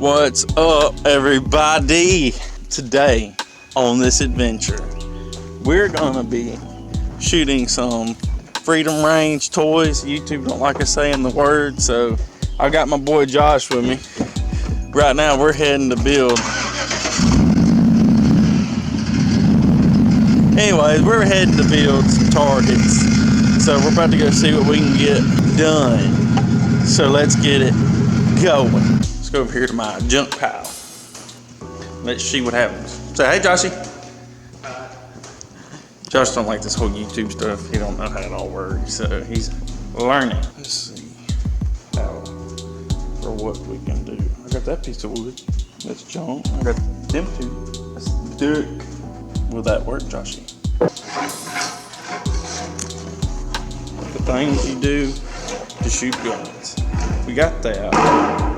What's up, everybody? Today on this adventure, we're gonna be shooting some Freedom Range toys. YouTube don't like us saying the word, so I got my boy Josh with me. Right now we're heading to build. Anyways, we're heading to build some targets. So we're about to go see what we can get done. So let's get it going. Let's go over here to my junk pile. Let's see what happens. Say, hey, Joshy. Josh don't like this whole YouTube stuff. He don't know how it all works, so he's learning. Let's see how or what we can do. I got that piece of wood. That's junk. I got them two. That's dick. Will that work, Joshy? The things you do to shoot guns. We got that.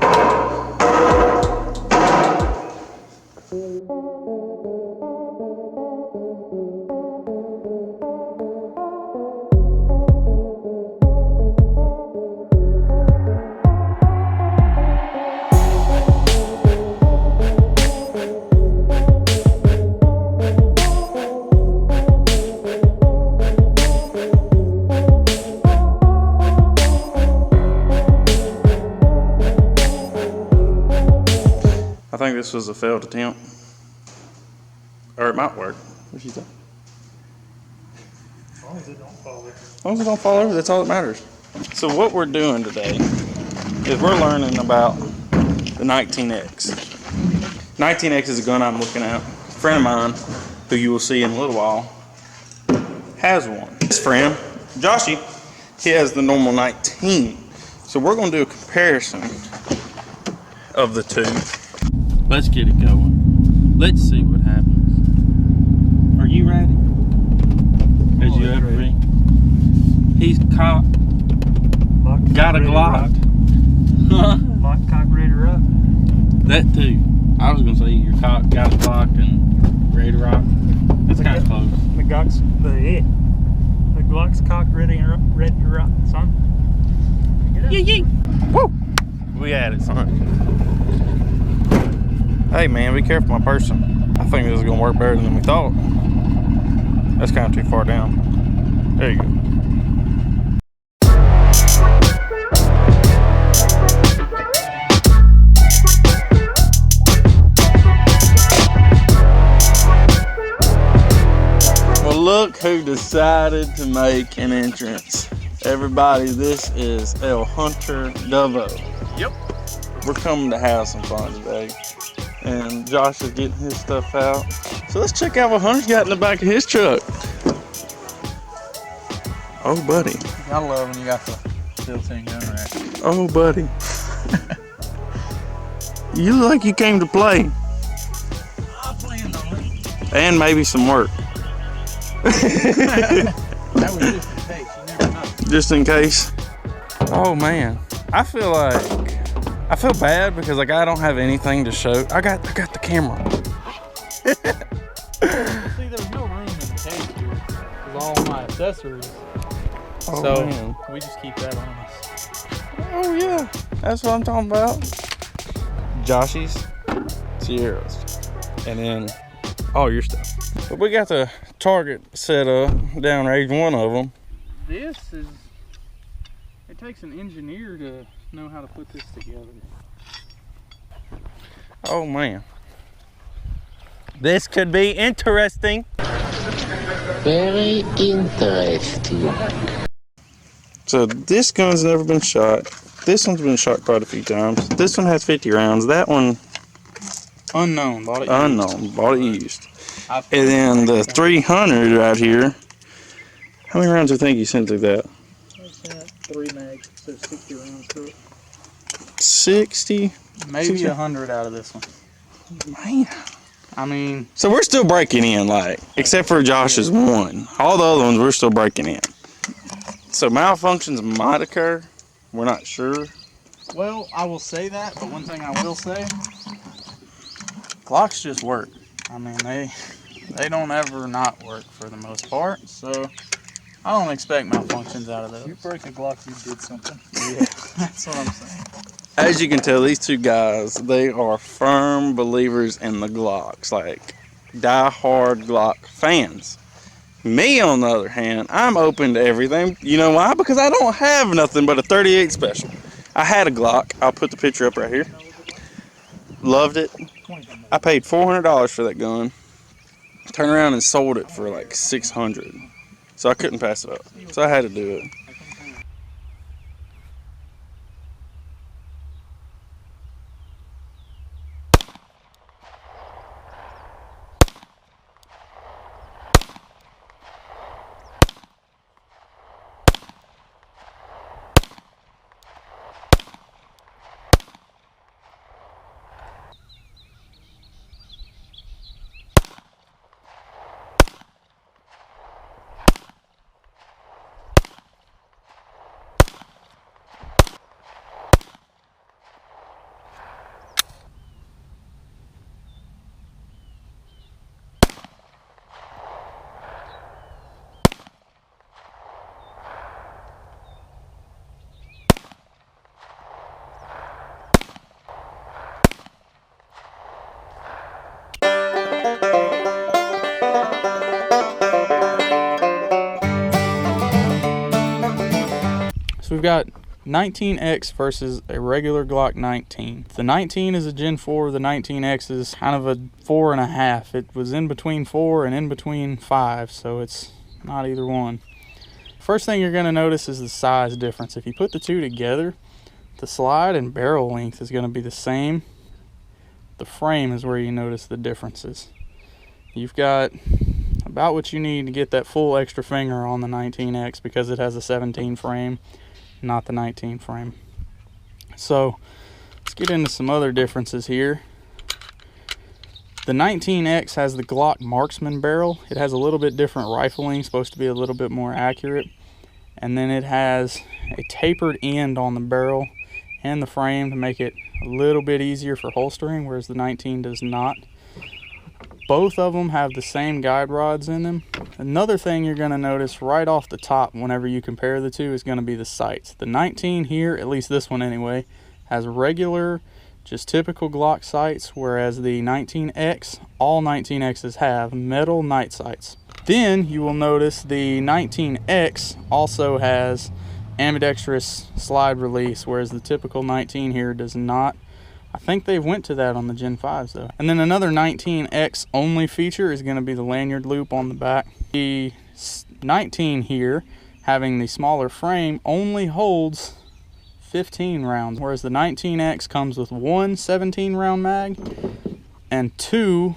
I think this was a failed attempt, or it might work. What do you think? As long as it don't fall over. As long as it don't fall over, that's all that matters. So what we're doing today is we're learning about the 19X. 19X is a gun I'm looking at. A friend of mine, who you will see in a little while, has one. His friend, Joshy, he has the normal 19. So we're going to do a comparison of the two. Let's get it going. Let's see what happens. Are you ready? As you ever be? He's cocked. Got a Glock. Lock, cock, ready to rock. That too. I was gonna say you're cocked, got a Glock, and ready to rock. That's kind of close. The Glock's cocked, ready to rock, son. Yee. Woo! We had it, son. Hey man, be careful, my person. I think this is gonna work better than we thought. That's kind of too far down. There you go. Well, look who decided to make an entrance. Everybody, this is El Hunter Dovo. Yep. We're coming to have some fun today. And Josh is getting his stuff out. So let's check out what Hunter's got in the back of his truck. Oh, buddy. I love when you got the built-in gun rack. Oh, buddy. You look like you came to play. I planned on it. And maybe some work. That was just in case. You never know. Just in case. Oh, man. I feel bad because like I don't have anything to show. I got the camera. See, there's no room in the case here with all my accessories. Oh, So man. we just keep that on us. Oh yeah, that's what I'm talking about. Joshy's, Sierra's, and then all your stuff. But we got the target set up, downrange one of them. This is, it takes an engineer to know how to put this together. Oh man. This could be interesting. Very interesting. So this gun's never been shot. This one's been shot quite a few times. This one has 50 rounds. That one, Unknown, bought it unknown, bought it used. And then the 300 right here. How many rounds do you think you sent through that? What's that? 3 mags, so 60 rounds to it. 60? Maybe 60? 100 out of this one. Man. I mean, So we're still breaking in, like, except for Josh's one. All the other ones, we're still breaking in. So malfunctions might occur. We're not sure. well, I will say that, but one thing I will say, Glocks just work. I mean, they don't ever not work for the most part, so I don't expect malfunctions out of those. If you break a Glock, you did something. Yeah, that's what I'm saying. As you can tell, these two guys, they are firm believers in the Glocks, like die-hard Glock fans. Me, on the other hand, I'm open to everything. You know why? Because I don't have nothing but a 38 special. I had a Glock. I'll put the picture up right here. Loved it. I paid $400 for that gun. Turned around and sold it for like $600. So I couldn't pass it up. So I had to do it. So we've got 19X versus a regular Glock 19. The 19 is a Gen 4, the 19X is kind of a 4.5. It was in between 4 and in between 5, so it's not either one. First thing you're going to notice is the size difference. If you put the two together, the slide and barrel length is going to be the same. The frame is where you notice the differences. You've got about what you need to get that full extra finger on the 19X because it has a 17 frame, not the 19 frame. So let's get into some other differences here. The 19X has the Glock Marksman barrel. It has a little bit different rifling, supposed to be a little bit more accurate. And then it has a tapered end on the barrel and the frame to make it a little bit easier for holstering, whereas the 19 does not. Both of them have the same guide rods in them. Another thing you're going to notice right off the top whenever you compare the two is going to be the sights. The 19 here, at least this one anyway, has regular, just typical Glock sights, whereas the 19X, all 19Xs have metal night sights. Then you will notice the 19X also has ambidextrous slide release, whereas the typical 19 here does not. I think they went to that on the Gen 5s though. And then another 19X only feature is going to be the lanyard loop on the back. The 19 here, having the smaller frame, only holds 15 rounds, whereas the 19X comes with one 17 round mag and two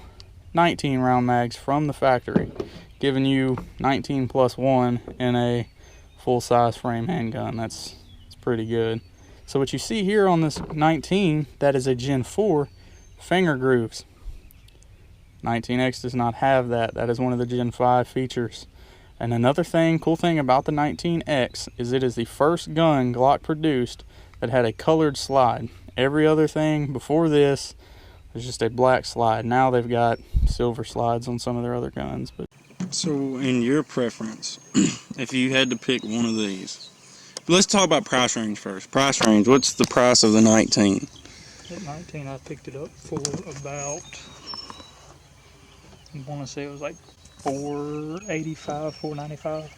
19 round mags from the factory, giving you 19 plus 1 in a full size frame handgun. That's pretty good. So what you see here on this 19, that is a Gen 4, finger grooves. 19X does not have that. That is one of the Gen 5 features. And another cool thing about the 19X is it is the first gun Glock produced that had a colored slide. Every other thing before this was just a black slide. Now they've got silver slides on some of their other guns. So in your preference, if you had to pick one of these, let's talk about price range first. Price range, what's the price of the 19? At 19, I picked it up for about, I want to say it was like $485, $495.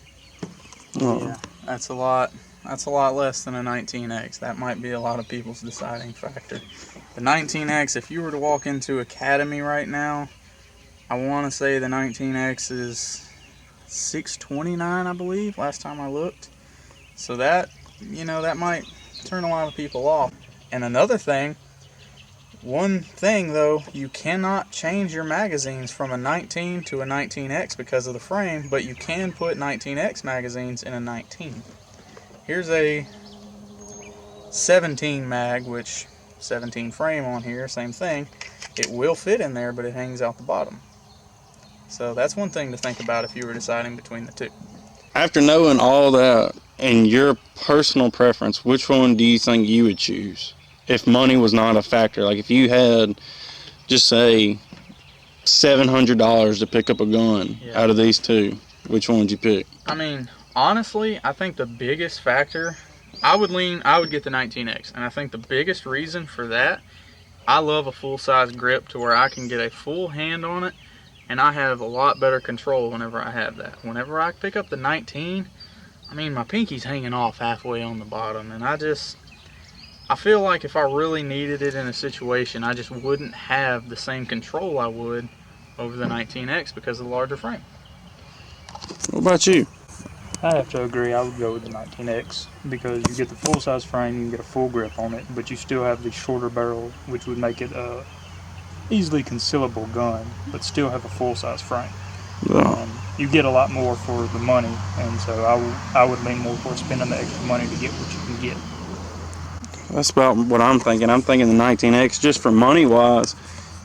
Oh. Yeah, that's a lot less than a 19X. That might be a lot of people's deciding factor. The 19X, if you were to walk into Academy right now, I want to say the 19X is $629, I believe, last time I looked. So that, that might turn a lot of people off. And another thing, one thing though, you cannot change your magazines from a 19 to a 19X because of the frame, but you can put 19X magazines in a 19. Here's a 17 mag, which 17 frame on here, same thing. It will fit in there, but it hangs out the bottom. So that's one thing to think about if you were deciding between the two. After knowing all that and your personal preference, which one do you think you would choose if money was not a factor? Like if you had, just say, $700 to pick up a gun out of these two, which one would you pick? I mean, honestly, I think the biggest factor I would get the 19X, and I think the biggest reason for that, I love a full-size grip to where I can get a full hand on it, and I have a lot better control whenever I have that. Whenever I pick up the 19, I mean, my pinky's hanging off halfway on the bottom, and I feel like if I really needed it in a situation, I just wouldn't have the same control I would over the 19X because of the larger frame. What about you? I have to agree. I would go with the 19X because you get the full-size frame, you can get a full grip on it, but you still have the shorter barrel, which would make it a easily concealable gun, but still have a full-size frame. You get a lot more for the money, and so I would lean more towards spending the extra money to get what you can get. That's about what I'm thinking. I'm thinking the 19X, just for money-wise,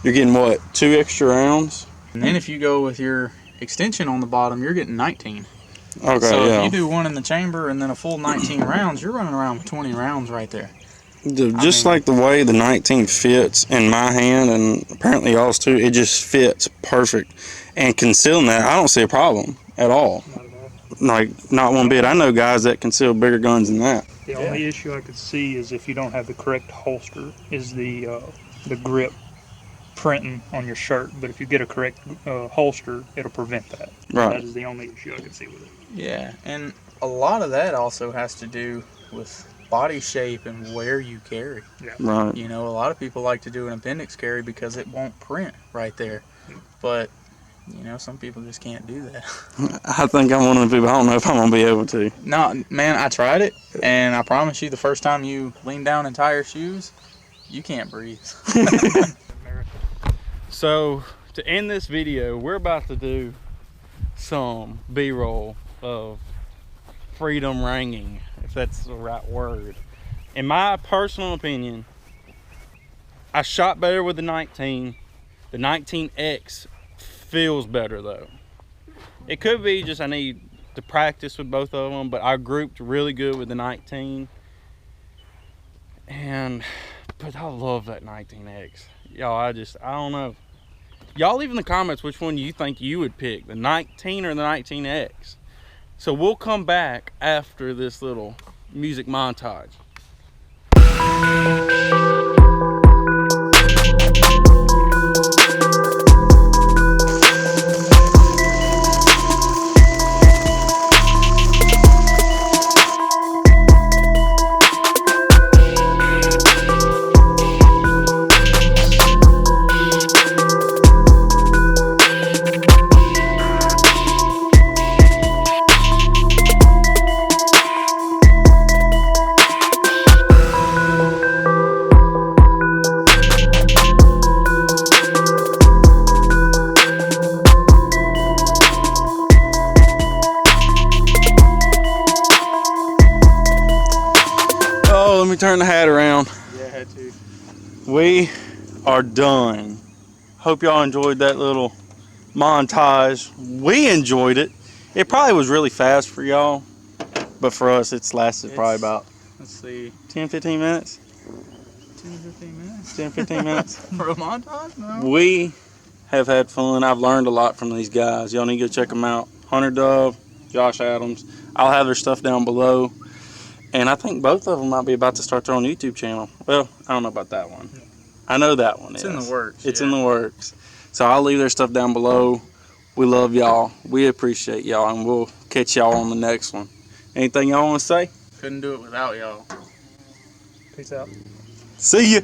you're getting, what, 2 extra rounds? And then if you go with your extension on the bottom, you're getting 19. Okay, so yeah. if you do one in the chamber and then a full 19 rounds, you're running around with 20 rounds right there. Just like the way the 19 fits in my hand, and apparently y'all's too, it just fits perfect. And concealing that, I don't see a problem at all. Like, not one bit. I know guys that conceal bigger guns than that. The only issue I could see is if you don't have the correct holster, is the grip printing on your shirt. But if you get a correct holster, it'll prevent that. Right. That is the only issue I could see with it. Yeah, and a lot of that also has to do with body shape and where you carry. Yeah. Right. You know, a lot of people like to do an appendix carry because it won't print right there. But, you know, some people just can't do that. I think I'm one of the people, I don't know if I'm going to be able to. No, man, I tried it, and I promise you the first time you lean down and tie your shoes, you can't breathe. So, to end this video, we're about to do some B-roll of freedom ringing, if that's the right word. In my personal opinion, I shot better with the 19. The 19X feels better though. It could be just I need to practice with both of them, but I grouped really good with the 19. But I love that 19X. Y'all, I don't know. Y'all leave in the comments which one you think you would pick, the 19 or the 19X. So we'll come back after this little music montage. Let me turn the hat around. Yeah, I had to. We are done. Hope y'all enjoyed that little montage. We enjoyed it. It probably was really fast for y'all, but for us it's lasted probably about, let's see, 10-15 minutes. 10-15 minutes 10-15 minutes. for a montage. No. We have had fun. I've learned a lot from these guys. Y'all need to go check them out. Hunter Dove, Josh Adams. I'll have their stuff down below. And I think both of them might be about to start their own YouTube channel. Well, I don't know about that one. I know that one is. It's in the works. It's in the works. So I'll leave their stuff down below. We love y'all. We appreciate y'all. And we'll catch y'all on the next one. Anything y'all want to say? Couldn't do it without y'all. Peace out. See ya.